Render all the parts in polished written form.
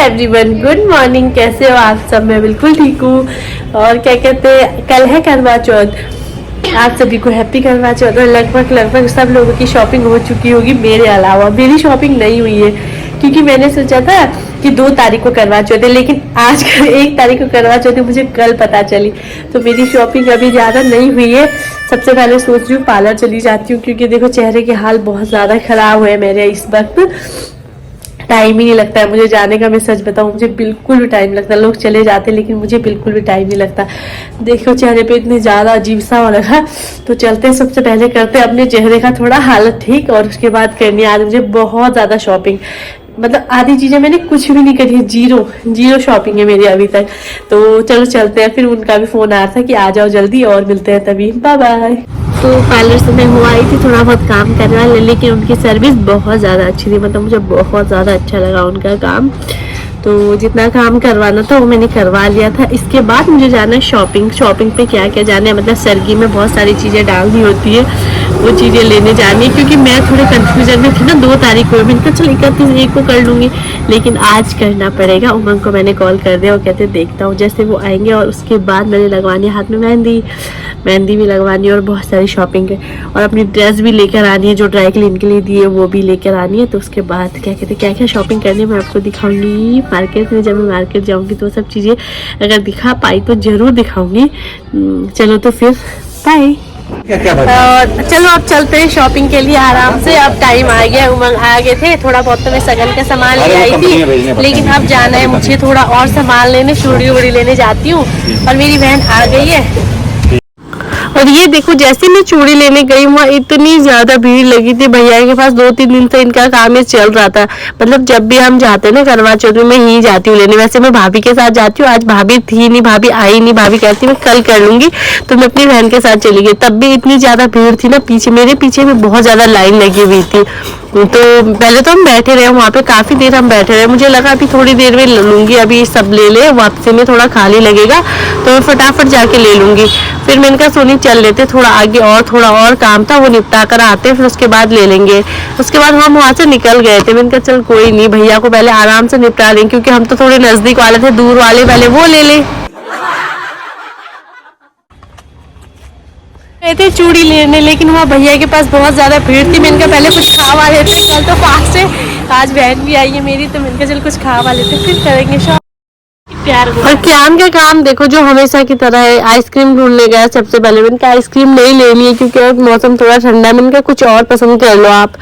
Everyone, good morning. कैसे हो आप सब? मैं बिल्कुल ठीक हूँ। और क्या कहते हैं, कल है करवा चौथ। आप सभी को हैप्पी करवा चौथ। और लगभग सब लोगों की शॉपिंग हो चुकी होगी, मेरे अलावा। मेरी शॉपिंग नहीं हुई है क्योंकि मैंने सोचा था कि 2 तारीख को करवा चौथ है, लेकिन आज 1 तारीख को करवा चौथ है, मुझे कल पता चली। तो मेरी शॉपिंग अभी ज़्यादा नहीं हुई है। सबसे पहले सोच रही हूँ पार्लर चली जाती हूँ, क्योंकि देखो चेहरे के हाल बहुत ज़्यादा ख़राब हुए मेरे इस वक्त। टाइम ही नहीं लगता है मुझे जाने का। मैं सच बताऊं, मुझे बिल्कुल भी टाइम लगता है। लोग चले जाते हैं लेकिन मुझे बिल्कुल भी टाइम नहीं लगता। देखो चेहरे पे इतने ज़्यादा अजीब सा हो रखा। तो चलते हैं, सबसे पहले करते हैं अपने चेहरे का थोड़ा हालत ठीक, और उसके बाद करनी है आज मुझे बहुत ज़्यादा शॉपिंग। मतलब आधी चीज़ें मैंने कुछ भी नहीं करी है, जीरो जीरो शॉपिंग है मेरी अभी तक। तो चलो चलते हैं। फिर उनका भी फ़ोन आया था कि आ जाओ जल्दी, और मिलते हैं तभी। Bye bye. तो पार्लर से मैं हुआ आई थी थोड़ा बहुत काम करने वाले, लेकिन उनकी सर्विस बहुत ज़्यादा अच्छी थी। मतलब मुझे बहुत ज़्यादा अच्छा लगा उनका काम। तो जितना काम करवाना था वो मैंने करवा लिया था। इसके बाद मुझे जाना है शॉपिंग पे क्या क्या जाना है। मतलब सरगी में बहुत सारी चीज़ें डालनी होती है, वो चीज़ें लेने जानी है। क्योंकि मैं थोड़े कन्फ्यूजन में थी ना, 2 तारीख को मैंने कहा चल 31 को कर लूँगी, लेकिन आज करना पड़ेगा। उमंग को मैंने कॉल कर दिया, वो कहते देखता हूँ जैसे वो आएंगे। और उसके बाद मैंने लगवानी है हाथ में मेहंदी भी लगवानी है, और बहुत सारी शॉपिंग है। और अपनी ड्रेस भी लेकर आनी है जो ड्राई क्लीन के लिए दी है, वो भी लेकर आनी है। तो उसके बाद क्या कहते क्या क्या शॉपिंग करनी है मैं आपको दिखाऊंगी मार्केट में। जब मैं मार्केट जाऊंगी तो सब चीज़ें अगर दिखा पाई तो ज़रूर दिखाऊंगी। चलो तो फिर बाय। चलो अब चलते हैं शॉपिंग के लिए आराम से। अब टाइम आ गया, उमंग आ गए थे। थोड़ा बहुत तो मैं सगन का सामान ले आई थी, लेकिन अब जाना है मुझे थोड़ा और सामान लेने। चूड़ी वूड़ी लेने जाती हूँ। और मेरी बहन आ गई है। और ये देखो, जैसे मैं चूड़ी लेने गई वहाँ इतनी ज्यादा भीड़ लगी थी। भैया के पास 2-3 दिन से इनका काम चल रहा था। मतलब जब भी हम जाते हैं ना करवा चौथ में, मैं ही जाती हूँ लेने। वैसे मैं भाभी के साथ जाती हूँ, आज भाभी थी नहीं, भाभी आई नहीं। भाभी कहती मैं कल कर लूंगी, तो मैं अपनी बहन के साथ चली गई। तब भी इतनी ज्यादा भीड़ थी ना, पीछे मेरे पीछे भी बहुत ज्यादा लाइन लगी हुई थी। तो पहले तो हम बैठे रहे वहाँ पे, काफी देर हम बैठे रहे। मुझे लगा अभी थोड़ी देर में लूंगी, अभी सब ले ले, वापसी में थोड़ा खाली लगेगा तो मैं फटाफट जाके ले लूंगी। फिर मैंने कहा सोनी चल लेते, थोड़ा आगे और थोड़ा और काम था वो निपटा कर आते, फिर उसके बाद ले लेंगे। उसके बाद हम वहाँ से निकल गए थे। मैंने कहा चल कोई नहीं, भैया को पहले आराम से निपटा लें, क्योंकि हम तो थोड़े नजदीक वाले थे, दूर वाले पहले वो ले ले। गए थे चूड़ी लेने, लेकिन वहाँ भैया के पास बहुत ज्यादा भीड़ थी। मैंने कहा पहले कुछ खा वा लेते, कल तो फास्ट है। आज बहन भी आई है मेरी, तो मैंने कहा चल कुछ खा वा लेते फिर करेंगे शॉप। और क्यान का काम देखो जो हमेशा की तरह है, आइसक्रीम ढूंढने गया सबसे पहले। मैंने कहा आइसक्रीम नहीं लेनी है क्योंकि अब मौसम थोड़ा ठंडा है। मैंने कहा कुछ और पसंद कर लो आप।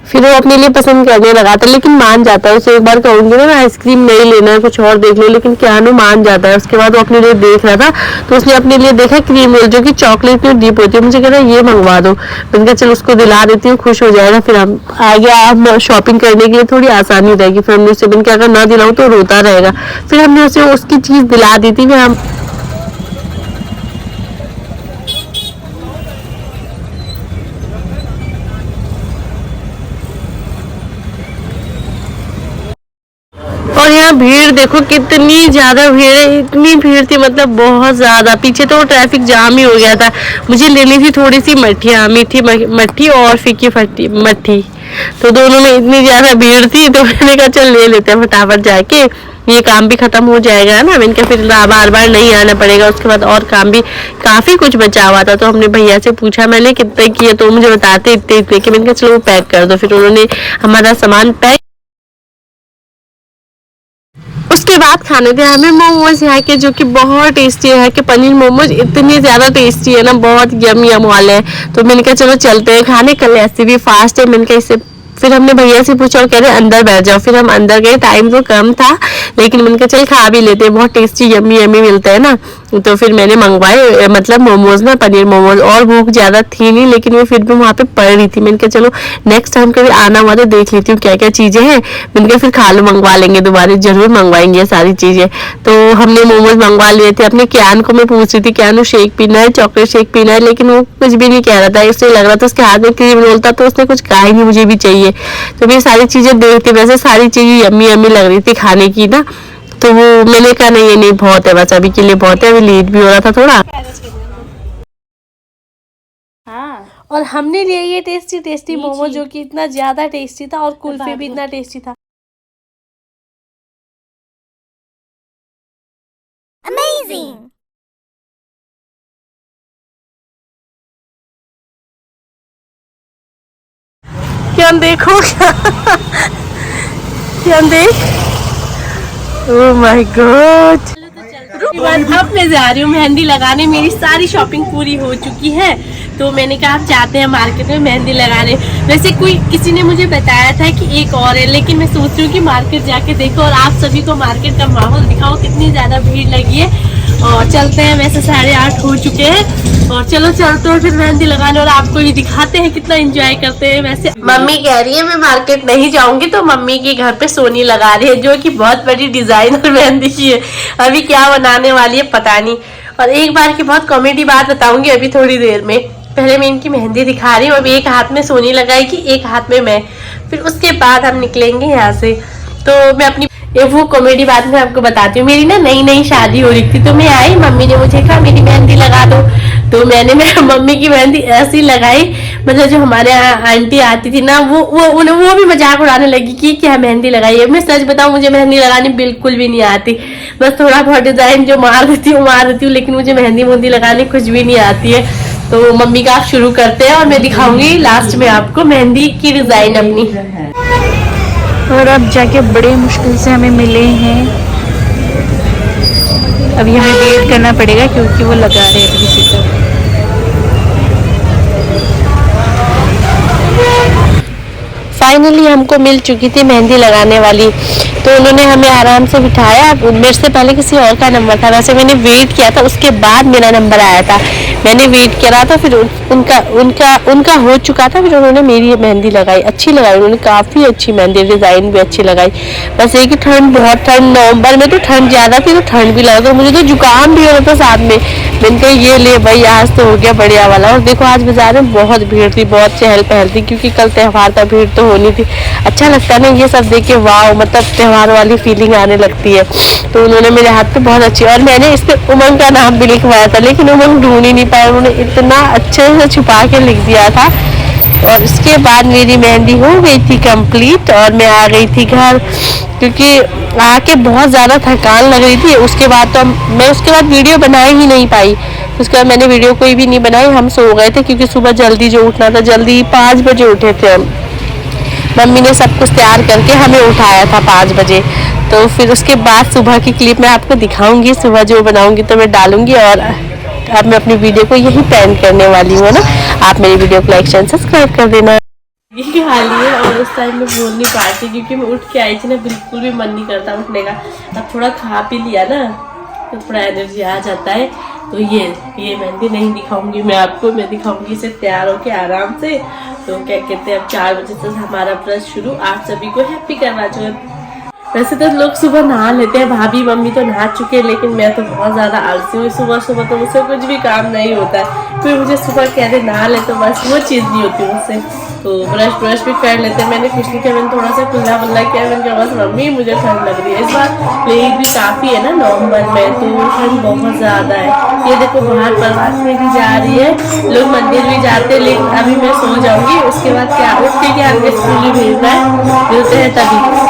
फिर वो अपने लिए पसंद करने लगा था, लेकिन मान जाता है। उसे एक बार कहूंगी ना आइसक्रीम नहीं लेना है, कुछ और देख लो, लेकिन क्यानो मान जाता है। उसके बाद वो अपने लिए देख रहा था, तो उसने अपने लिए देखा क्रीम रोल, जो कि चॉकलेट में डीप होती है। मुझे कह रहा है ये मंगवा दो। मैंने कहा चल उसको दिला देती हूँ, खुश हो जाएगा। फिर हम आगे आप शॉपिंग करने के लिए थोड़ी आसानी रहेगी। फिर हमने उसे, मैंने क्या अगर ना दिलाऊं तो रोता रहेगा। फिर हमने उसे उसकी चीज दिला दी थी। फिर हम और यहाँ भीड़ देखो कितनी ज्यादा भीड़ है, इतनी भीड़ थी मतलब बहुत ज्यादा। पीछे तो ट्रैफिक जाम ही हो गया था। मुझे लेनी थी थोड़ी सी मट्ठियाँ, मीठी मट्ठी और फीकी फट्टी मट्ठी। तो दोनों में इतनी ज्यादा भीड़ थी, तो मैंने कहा चल ले लेते हैं फटाफट जाके, ये काम भी खत्म हो जाएगा ना। मैंने कहा फिर बार बार नहीं आना पड़ेगा। उसके बाद और काम भी काफी कुछ बचा हुआ था, तो हमने भैया से पूछा मैंने कितने किए, तो मुझे बताते इतने इतने के। मैंने कहा चलो वो पैक कर दो। फिर उन्होंने हमारा सामान पैक। उसके बाद खाने थे हमें मोमोज यहाँ के, जो कि बहुत टेस्टी है। यहाँ के पनीर मोमोज इतने ज़्यादा टेस्टी है ना, बहुत यम यम वाले हैं। तो मैंने कहा चलो चलते हैं खाने, कल ऐसे भी फास्ट है। मैंने कहा इससे, फिर हमने भैया से पूछा, वो कह रहे अंदर बैठ जाओ। फिर हम अंदर गए, टाइम तो कम था, लेकिन मैंने कहा चल खा भी लेते हैं, बहुत टेस्टी यमी यमी मिलता है ना। तो फिर मैंने मंगवाए मतलब मोमोज ना, पनीर मोमोज। और भूख ज़्यादा थी नहीं, लेकिन वो फिर भी वहाँ पे पड़ रही थी। मैंने कहा चलो नेक्स्ट टाइम कभी आना हुआ तो देख लेती हूँ क्या क्या चीज़ें हैं। मैंने कहा फिर खा लो, मंगवा लेंगे दोबारा, जरूर मंगवाएंगे सारी चीज़ें। तो हमने मोमोज मंगवा लिए थे। अपने क्यान को मैं पूछ रही थी क्यान शेक पीना है, चॉकलेट शेक पीना है, लेकिन वो कुछ भी नहीं कह रहा था। इससे लग रहा था उसके हाथ में क्रीम रोल था, तो उसने कुछ कहा ही नहीं मुझे भी चाहिए। तो मैं सारी चीज़ें देखती, वैसे सारी चीज़ें यम्मी यम्मी लग रही थी खाने की ना। तो वो मैंने कहा नहीं ये नहीं बहुत है, बस अभी के लिए बहुत है, अभी लेट भी हो रहा था थोड़ा। हाँ, और हमने लिए ये टेस्टी टेस्टी मोमो, जो कि इतना ज्यादा टेस्टी था, और कुल्फी भी इतना टेस्टी था। क्या देखो क्या देख, ओह माय गॉड। अब मैं जा रही हूँ मेहंदी लगाने, मेरी सारी शॉपिंग पूरी हो चुकी है। तो मैंने कहा आप जाते हैं मार्केट में मेहंदी लगाने। वैसे किसी ने मुझे बताया था कि एक और है, लेकिन मैं सोच रही हूँ कि मार्केट जाके देखो और आप सभी को मार्केट का माहौल दिखाओ, कितनी ज्यादा भीड़ लगी है। और चलते हैं, वैसे 8:30 हो चुके हैं और चलो चलते हैं फिर मेहंदी लगाने और आपको ये दिखाते हैं कितना एंजॉय करते हैं। वैसे मम्मी कह रही है मैं मार्केट नहीं जाऊंगी, तो मम्मी के घर पे सोनी लगा रही है, जो कि बहुत बड़ी डिजाइनर मेहंदी की है। अभी क्या बनाने वाली है पता नहीं। और एक बार की बहुत कॉमेडी बात बताऊंगी अभी थोड़ी देर में। पहले मैं इनकी मेहंदी दिखा रही हूँ, अभी एक हाथ में सोनी लगाएगी, एक हाथ में मैं, फिर उसके बाद हम निकलेंगे यहाँ से। तो मैं अपनी वो कॉमेडी बात में आपको बताती हूँ। मेरी ना नई नई शादी हो रही थी, तो मैं आई, मम्मी ने मुझे कहा मेरी मेहंदी लगा दो, तो मैंने मम्मी की मेहंदी ऐसी लगाई, मतलब जो हमारे यहाँ आंटी आती थी ना, वो भी मजाक उड़ाने लगी कि क्या मेहंदी लगाई है। मैं सच बताऊं, मुझे मेहंदी लगानी बिल्कुल भी नहीं आती, बस थोड़ा बहुत डिजाइन जो मार देती हूँ, लेकिन मुझे मेहंदी मुंदी लगाने कुछ भी नहीं आती है। तो मम्मी का आप शुरू करते हैं और मैं दिखाऊंगी लास्ट में आपको मेहंदी की डिजाइन अपनी। और अब जाके बड़े मुश्किल से हमें मिले हैं, अभी हमें वेट करना पड़ेगा क्योंकि वो लगा रहे हैं किसी को। फाइनली हमको मिल चुकी थी मेहंदी लगाने वाली, तो उन्होंने हमें आराम से बिठाया। मेरे से पहले किसी और का नंबर था, वैसे मैंने वेट किया था, उसके बाद मेरा नंबर आया था। मैंने वेट किया था, फिर उनका हो चुका था, फिर उन्होंने मेरी मेहंदी लगाई, अच्छी लगाई उन्होंने, काफ़ी अच्छी मेहंदी, डिज़ाइन भी अच्छी लगाई। बस एक ही ठंड, बहुत ठंड, नवंबर में तो ठंड ज़्यादा थी, तो ठंड भी लगा, तो मुझे तो जुकाम भी हो रहा था साथ में। मैंने कहा ये ले भाई, आज तो हो गया बढ़िया वाला। और देखो आज बाजार में बहुत भीड़ थी, बहुत चहल पहल थी, क्योंकि कल त्यौहार था, भीड़ तो होनी थी। अच्छा लगता है ना ये सब देख के, वाह, मतलब त्यौहार वाली फीलिंग आने लगती है। तो उन्होंने मेरे हाथ पे बहुत अच्छी, और मैंने इस पे उमंग का नाम भी लिखवाया था, लेकिन उमंग ढूंढ ही नहीं पाया, उन्होंने इतना अच्छे से छुपा के लिख दिया था। और इसके बाद मेरी मेहंदी हो गई थी कंप्लीट और मैं आ गई थी घर, क्योंकि आके बहुत ज़्यादा थकान लग रही थी। उसके बाद तो मैं उसके बाद वीडियो बना ही नहीं पाई, उसके बाद मैंने वीडियो कोई भी नहीं बनाई। हम सो गए थे क्योंकि सुबह जल्दी जो उठना था, जल्दी 5 बजे उठे थे हम। मम्मी ने सब कुछ तैयार करके हमें उठाया था 5 बजे। तो फिर उसके बाद सुबह की क्लिप मैं आपको दिखाऊंगी, सुबह जो बनाऊंगी तो मैं डालूंगी। और अब मैं अपनी वीडियो को यही पेंड करने वाली हूँ ना। आप मेरी वीडियो को लाइक शेयर सब्सक्राइब कर देना। ये खा लिए और उस टाइम में बोल नहीं पाती, क्योंकि मैं उठ के आई थी ना, बिल्कुल भी मन नहीं करता उठने का। अब थोड़ा खा पी लिया ना तो थोड़ा एनर्जी आ जाता है। तो ये मेहंदी नहीं दिखाऊंगी मैं आपको, मैं दिखाऊंगी इसे तैयार होके आराम से। तो क्या कहते हैं, अब 4 बजे से हमारा व्रत शुरू। आप सभी को हैप्पी करवा चौथ। वैसे तो लोग सुबह नहा लेते हैं, भाभी मम्मी तो नहा चुके हैं, लेकिन मैं तो बहुत ज़्यादा आलसी हूँ। सुबह सुबह तो मुझसे कुछ भी काम नहीं होता है, फिर मुझे सुबह कहते नहा ले, तो बस वो चीज़ नहीं होती मुझसे। तो ब्रश भी कर लेते हैं। मैंने कुछ नहीं किया, मैंने थोड़ा सा कुल्ला वुल्ला किया, मैंने कहा बस मम्मी मुझे ठंड लग रही है। इस बार लेट भी काफ़ी है ना नवंबर में, तो ठंड बहुत ज़्यादा है। ये देखो बाहर प्रभात में भी जा रही है, लोग मंदिर भी जाते हैं, लेकिन अभी मैं सो जाऊँगी। उसके बाद क्या उठ के क्या स्कूल भी भेजना है, मिलते हैं तभी।